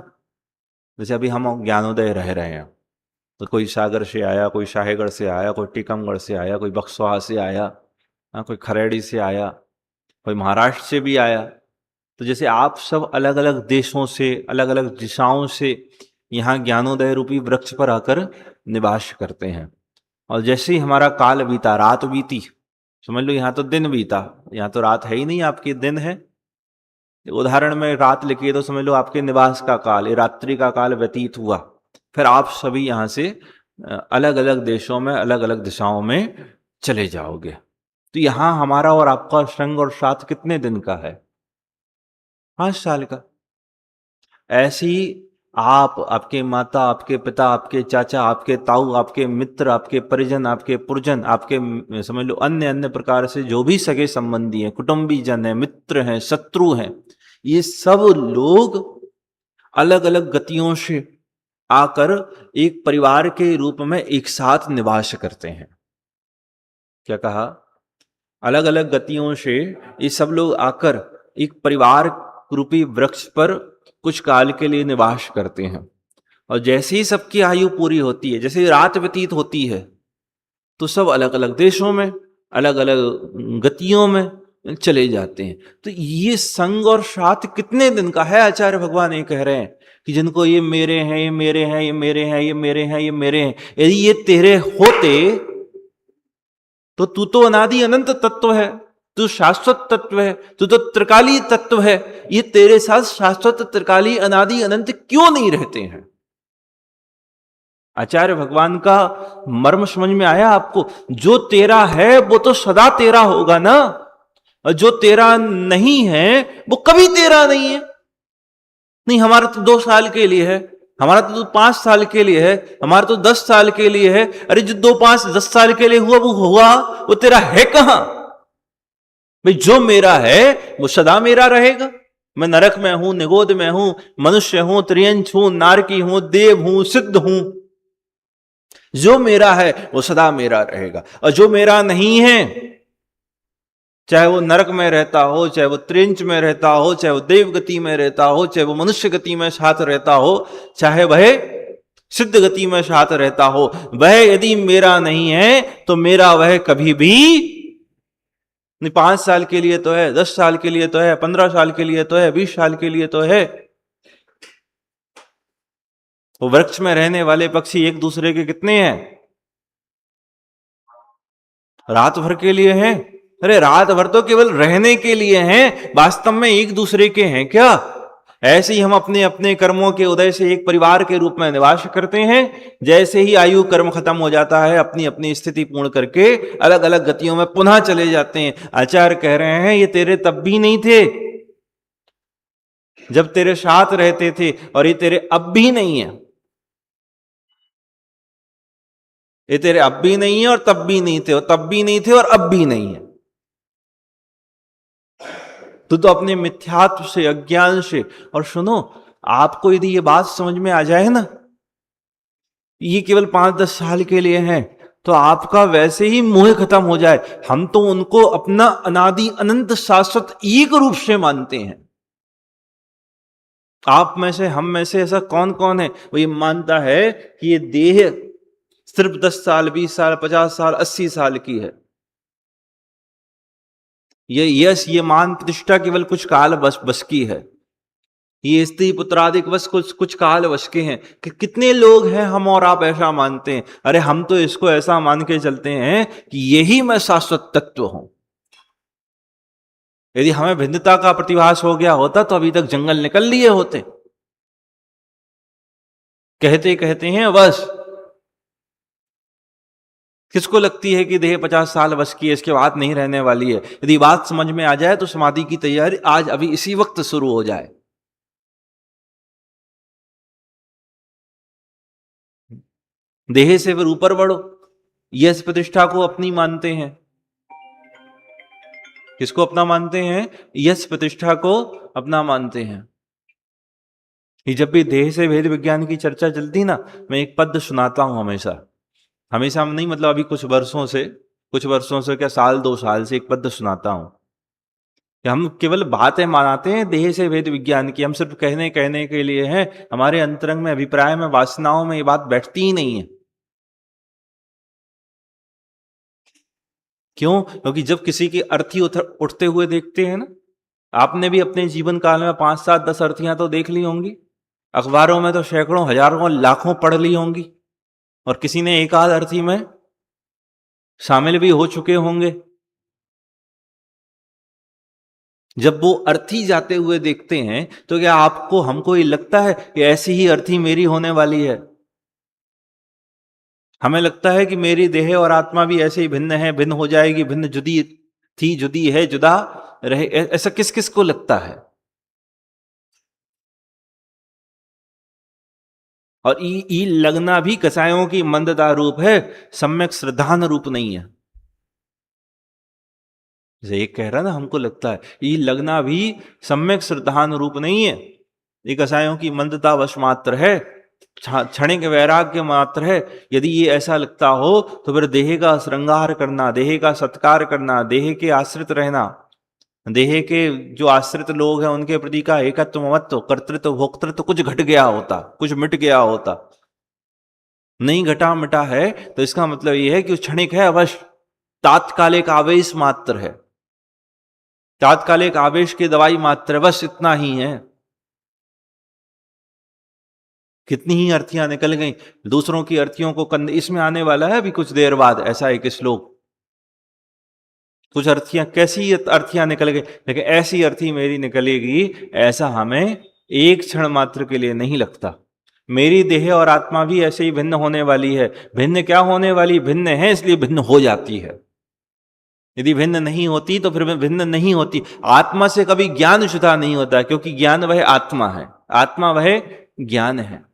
जैसे अभी हम ज्ञानोदय रह रहे हैं, तो कोई सागर से आया, कोई शाहेगढ़ से आया, कोई टीकमगढ़ से आया, कोई बक्सवा से आया, कोई खरेड़ी से आया, कोई महाराष्ट्र से भी आया। तो जैसे आप सब अलग अलग देशों से, अलग अलग दिशाओं से यहाँ ज्ञानोदय रूपी वृक्ष पर आकर निवास करते हैं। और जैसे ही हमारा काल बीता, रात बीती, समझ लो यहाँ तो दिन बीता, यहाँ तो रात है ही नहीं, आपके दिन है। उदाहरण में रात लिखी है तो समझ लो आपके निवास का काल, रात्रि का काल व्यतीत हुआ। फिर आप सभी यहाँ से अलग अलग देशों में, अलग अलग दिशाओं में चले जाओगे। तो यहाँ हमारा और आपका संग और साथ कितने दिन का है? 5 साल का। ऐसे ही आप, आपके माता, आपके पिता, आपके चाचा, आपके ताऊ, आपके मित्र, आपके परिजन, आपके पुरजन, आपके समझ लो अन्य अन्य प्रकार से जो भी सगे संबंधी हैं, कुटुंबी जन हैं, मित्र हैं, शत्रु हैं, ये सब लोग अलग अलग गतियों से आकर एक परिवार के रूप में एक साथ निवास करते हैं। क्या कहा? अलग अलग गतियों से ये सब लोग आकर एक परिवार रूपी वृक्ष पर कुछ काल के लिए निवास करते हैं। और जैसे ही सबकी आयु पूरी होती है, जैसे रात व्यतीत होती है, तो सब अलग अलग देशों में, अलग अलग गतियों में चले जाते हैं। तो ये संग और साथ कितने दिन का है? आचार्य भगवान ये कह रहे हैं कि जिनको ये मेरे हैं, ये मेरे हैं, ये मेरे हैं, ये मेरे हैं, ये मेरे हैं, यदि ये तेरे होते तो तू तो अनादि अनंत तत्व है, तू शाश्वत तत्व है, तू तो त्रिकाली तत्व है। ये तेरे साथ शाश्वत, त्रिकाली, अनादि अनंत क्यों नहीं रहते हैं? आचार्य भगवान का मर्म समझ में आया आपको? जो तेरा है वो तो सदा तेरा होगा ना, और जो तेरा नहीं है वो कभी तेरा नहीं है। नहीं, हमारा तो 2 साल के लिए है, हमारा तो 5 साल के लिए है, हमारा तो 10 साल के लिए है। अरे जो 2, 5, 10 साल के लिए हुआ वो तेरा है कहां भाई? जो मेरा है वो सदा मेरा रहेगा। मैं नरक में हूं, निगोद में हूं, मनुष्य हूं, त्रियंच हूं, नारकी हूं, देव हूं, सिद्ध हूं। जो मेरा है वो सदा मेरा रहेगा। और जो मेरा नहीं है, चाहे वो नरक में रहता हो, चाहे वो त्रियंच में रहता हो, चाहे वो देव गति में रहता हो, चाहे वो मनुष्य गति में साथ रहता हो, चाहे वह सिद्ध गति में साथ रहता हो, वह यदि मेरा नहीं है तो मेरा वह कभी भी नहीं, 5 साल के लिए तो है, 10 साल के लिए तो है, 15 साल के लिए तो है, 20 साल के लिए तो है। वो वृक्ष में रहने वाले पक्षी एक दूसरे के कितने हैं? रात भर के लिए हैं। अरे रात भर तो केवल रहने के लिए हैं, वास्तव में एक दूसरे के हैं क्या? ऐसे ही हम अपने अपने कर्मों के उदय से एक परिवार के रूप में निवास करते हैं। जैसे ही आयु कर्म खत्म हो जाता है, अपनी अपनी स्थिति पूर्ण करके अलग अलग गतियों में पुनः चले जाते हैं। आचार्य कह रहे हैं ये तेरे तब भी नहीं थे जब तेरे साथ रहते थे, और ये तेरे अब भी नहीं है। ये तेरे अब भी नहीं है और तब भी नहीं थे, और तब भी नहीं थे और अब भी नहीं है। तो अपने मिथ्यात्व से, अज्ञान से, और सुनो, आपको यदि ये बात समझ में आ जाए ना, ये केवल 5-10 साल के लिए है, तो आपका वैसे ही मोह खत्म हो जाए। हम तो उनको अपना अनादि अनंत शाश्वत एक रूप से मानते हैं। आप में से, हम में से ऐसा कौन कौन है वो ये मानता है कि ये देह सिर्फ 10 साल, 20 साल, 50 साल, 80 साल की है? ये मान प्रतिष्ठा केवल कुछ काल बस की है। ये स्त्री पुत्रादिक बस कुछ कुछ काल वश के हैं। कि कितने लोग हैं हम और आप ऐसा मानते हैं? अरे हम तो इसको ऐसा मान के चलते हैं कि यही मैं शाश्वत तत्व हूं। यदि हमें भिन्नता का प्रतिभास हो गया होता तो अभी तक जंगल निकल लिए होते। कहते कहते हैं बस। किसको लगती है कि देह 50 साल बस की है, इसके बाद नहीं रहने वाली है? यदि बात समझ में आ जाए तो समाधि की तैयारी आज अभी इसी वक्त शुरू हो जाए। देह से फिर ऊपर बढ़ो। यश प्रतिष्ठा को अपनी मानते हैं। किसको अपना मानते हैं? यश प्रतिष्ठा को अपना मानते हैं। ये जब भी देह से भेद विज्ञान की चर्चा चलती ना, मैं एक पद सुनाता हूं हमेशा। हमेशा हम नहीं, मतलब अभी कुछ वर्षों से क्या, साल 2 साल से एक पद सुनाता हूं कि हम केवल बातें मानाते हैं देह से भेद विज्ञान की। हम सिर्फ कहने कहने के लिए हैं, हमारे अंतरंग में, अभिप्राय में, वासनाओं में ये बात बैठती ही नहीं है। क्यों? क्योंकि जब किसी की अर्थी उठते हुए देखते हैं ना, आपने भी अपने जीवन काल में 5, 7, 10 अर्थियां तो देख ली होंगी। अखबारों में तो सैकड़ों, हजारों, लाखों पढ़ ली होंगी, और किसी ने एक आध अर्थी में शामिल भी हो चुके होंगे। जब वो अर्थी जाते हुए देखते हैं तो क्या आपको, हमको ये लगता है कि ऐसी ही अर्थी मेरी होने वाली है? हमें लगता है कि मेरी देह और आत्मा भी ऐसे ही भिन्न है, भिन्न हो जाएगी, भिन्न, जुदी थी, जुदी है, जुदा रहे, ऐसा किस किस को लगता है? और ई लगना भी कसायों की मंदता रूप है, सम्यक श्रद्धान रूप नहीं है। जैसे एक कह रहा ना, हमको लगता है, ई लगना भी सम्यक श्रद्धान रूप नहीं है। ये कसायों की मंदता वश मात्र है, क्षणिक वैराग्य मात्र है। यदि ये ऐसा लगता हो तो फिर देह का श्रृंगार करना, देह का सत्कार करना, देह के आश्रित रहना, देह के जो आश्रित लोग हैं उनके प्रति का एकत्व, ममत्व, कर्तृत्व, भोक्तृत्व कुछ घट गया होता, कुछ मिट गया होता। नहीं घटा मिटा है तो इसका मतलब यह है कि क्षणिक है, अवश्य तात्कालिक आवेश मात्र है, तात्कालिक आवेश की दवाई मात्र, बस इतना ही है। कितनी ही अर्थियां निकल गई, दूसरों की अर्थियों को कंधे, इसमें आने वाला है अभी कुछ देर बाद ऐसा एक श्लोक। कुछ अर्थियां, कैसी अर्थियां निकल गई, लेकिन ऐसी अर्थी मेरी निकलेगी, ऐसा हमें एक क्षण मात्र के लिए नहीं लगता। मेरी देह और आत्मा भी ऐसे ही भिन्न होने वाली है। भिन्न क्या होने वाली? भिन्न है इसलिए भिन्न हो जाती है। यदि भिन्न नहीं होती तो फिर भिन्न नहीं होती। आत्मा से कभी ज्ञान जुदा नहीं होता, क्योंकि ज्ञान वह आत्मा है, आत्मा वह ज्ञान है।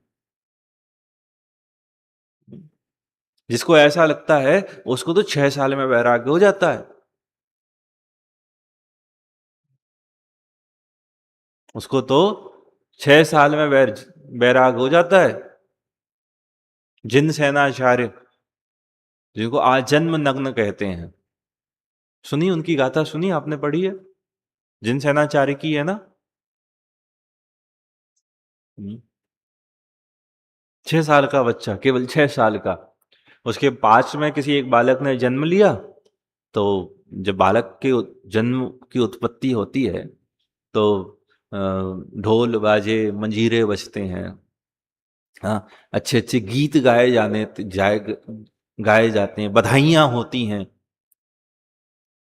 जिसको ऐसा लगता है उसको तो 6 साल में वैराग्य हो जाता है। उसको तो 6 साल में वैराग हो जाता है। जिन सेनाचार्य, जिनको आजन्म नग्न कहते हैं, सुनी उनकी गाथा? सुनी आपने? पढ़ी है? जिन सेनाचार्य की है ना। 6 साल का बच्चा, केवल 6 साल का, उसके पास में किसी एक बालक ने जन्म लिया, तो जब बालक के जन्म की उत्पत्ति होती है तो ढोल बाजे मंजीरे बजते हैं, हाँ, अच्छे अच्छे गीत गाए जाते हैं, बधाइयाँ होती हैं।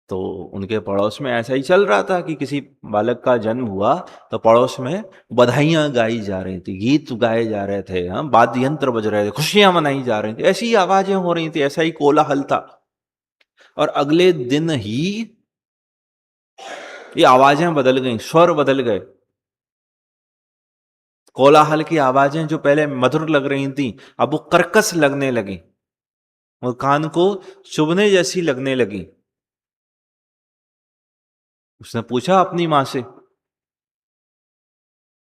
तो उनके पड़ोस में ऐसा ही चल रहा था कि किसी बालक का जन्म हुआ तो पड़ोस में बधाइयां गाई जा रही थी, गीत गाए जा रहे थे, हाँ, वाद्य यंत्र बज रहे थे, खुशियां मनाई जा रही थी, ऐसी ही आवाजें हो रही थी, ऐसा ही कोलाहल था। और अगले दिन ही ये आवाजें बदल गई, स्वर बदल गए। कोलाहल की आवाजें जो पहले मधुर लग रही थी अब वो कर्कश लगने लगी, वो कान को चुभने जैसी लगने लगी। उसने पूछा अपनी मां से,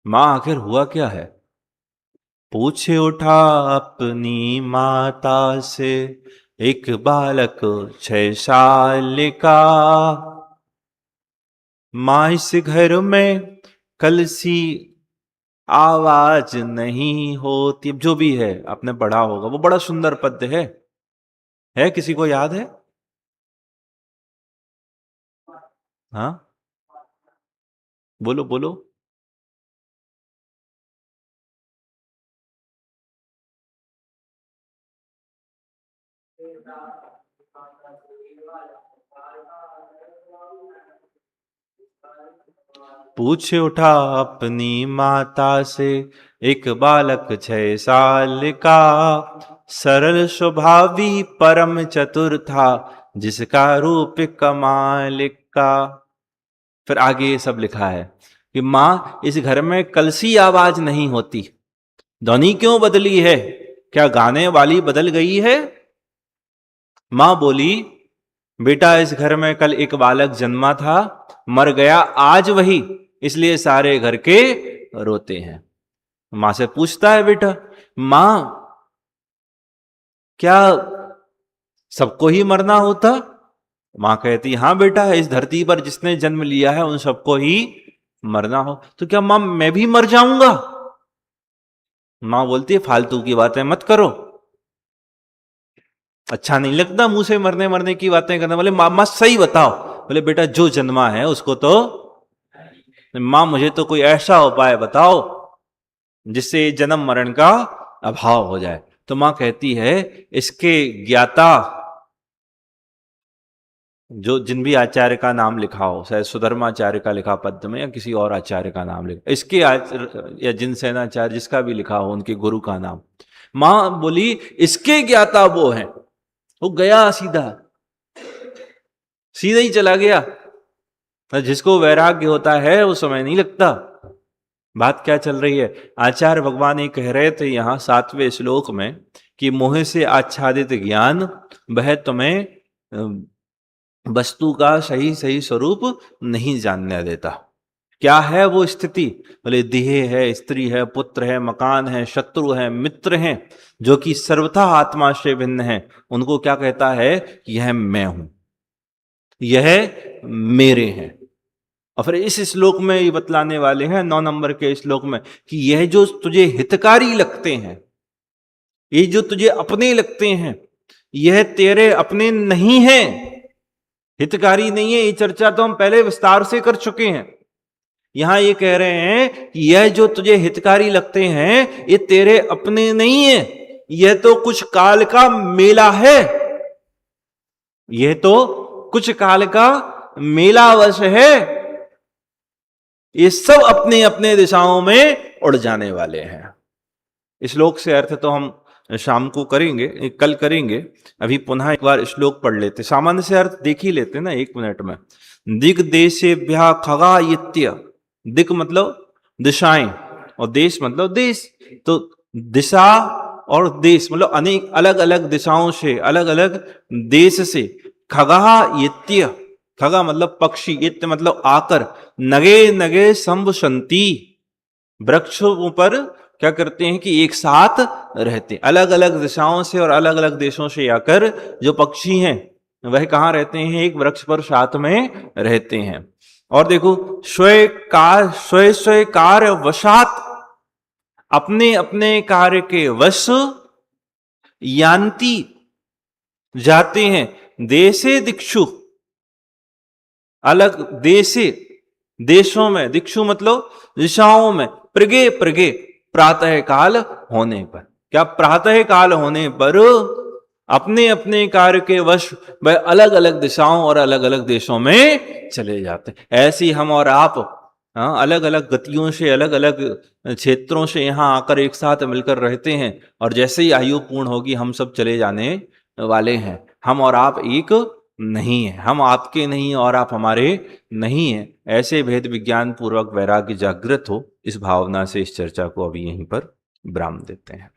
मां आखिर हुआ क्या है? पूछ उठा अपनी माता से एक बालक 6 साल का, मां इस घर में कल सी आवाज नहीं होती। अब जो भी है आपने पढ़ा होगा, वो बड़ा सुंदर पद्य है किसी को याद है? हाँ, बोलो बोलो। पूछ उठा अपनी माता से एक बालक 6 साल का, सरल स्वभावी परम चतुर था जिसका रूप कमाल का। फिर आगे ये सब लिखा है कि मां इस घर में कलसी आवाज नहीं होती, ध्वनि क्यों बदली है? क्या गाने वाली बदल गई है? मां बोली, बेटा इस घर में कल एक बालक जन्मा था, मर गया आज वही, इसलिए सारे घर के रोते हैं। मां से पूछता है बेटा, मां क्या सबको ही मरना होता? मां कहती, हां बेटा इस धरती पर जिसने जन्म लिया है उन सबको ही मरना हो। तो क्या मां मैं भी मर जाऊंगा? मां बोलती है, फालतू की बातें मत करो, अच्छा नहीं लगता मुंह से मरने मरने की बातें करने वाले। मां सही बताओ। बोले बेटा जो जन्मा है उसको तो, मां मुझे तो कोई ऐसा उपाय बताओ जिससे जन्म मरण का अभाव हो जाए। तो मां कहती है, इसके ज्ञाता जो जिन भी आचार्य का नाम लिखा हो, शायद सुधर्माचार्य का लिखा पद्य में या किसी और आचार्य का नाम लिखा, इसके या जिन सेनाचार्य जिसका भी लिखा हो उनके गुरु का नाम। मां बोली इसके ज्ञाता वो हैं। वो गया सीधा सीधा ही चला गया। जिसको वैराग्य होता है वो समय नहीं लगता। बात क्या चल रही है? आचार्य भगवान ये कह रहे थे यहां 7वें श्लोक में कि मोह से आच्छादित ज्ञान वह तुम्हें वस्तु का सही सही स्वरूप नहीं जानने देता। क्या है वो स्थिति? बोले देह है, स्त्री है, पुत्र है, मकान है, शत्रु है, मित्र हैं, जो कि सर्वथा आत्मा से भिन्न है। उनको क्या कहता है? यह मैं हूं, यह मेरे हैं। और फिर इस श्लोक में ये बतलाने वाले हैं 9 नंबर के श्लोक में कि यह जो तुझे हितकारी लगते हैं, ये जो तुझे अपने लगते हैं, यह तेरे अपने नहीं है, हितकारी नहीं है। ये चर्चा तो हम पहले विस्तार से कर चुके हैं। यहां ये कह रहे हैं कि यह जो तुझे हितकारी लगते हैं ये तेरे अपने नहीं है, यह तो कुछ काल का मेला है, यह तो कुछ काल का मेलावश है। ये सब अपने अपने दिशाओं में उड़ जाने वाले हैं। इस श्लोक से अर्थ तो हम शाम को करेंगे, कल करेंगे। अभी पुनः एक बार श्लोक पढ़ लेते, सामान्य से अर्थ देख ही लेते ना 1 मिनट में। दिग देशेभ्यः खगायित्य, दिक मतलब दिशाएं और देश मतलब देश। तो दिशा और देश मतलब अनेक अलग अलग दिशाओं से, अलग अलग देश से। खगायित्य, खगा मतलब पक्षी, इत्य मतलब आकर, नगे नगे संवसंती, वृक्षों पर क्या करते हैं कि एक साथ रहते, अलग अलग दिशाओं से और अलग अलग देशों से आकर जो पक्षी हैं वह कहां रहते हैं? एक वृक्ष पर साथ में रहते हैं। और देखो स्वय स्वय कार्य वशात, अपने अपने कार्य के वश, यान्ति जाते हैं, देशे दिक्षु अलग देशे, देशों में, दिक्षु मतलब दिशाओं में, प्रगे प्रगे, प्रातः काल होने पर। क्या प्रातः काल होने पर अपने अपने कार्य के वश वह अलग अलग दिशाओं और अलग अलग देशों में चले जाते हैं। ऐसे ही हम और आप अलग अलग गतियों से, अलग अलग क्षेत्रों से यहाँ आकर एक साथ मिलकर रहते हैं, और जैसे ही आयु पूर्ण होगी हम सब चले जाने वाले हैं। हम और आप एक नहीं है, हम आपके नहीं और आप हमारे नहीं है। ऐसे भेद विज्ञान पूर्वक वैराग्य जागृत हो, इस भावना से इस चर्चा को अभी यहीं पर विराम देते हैं।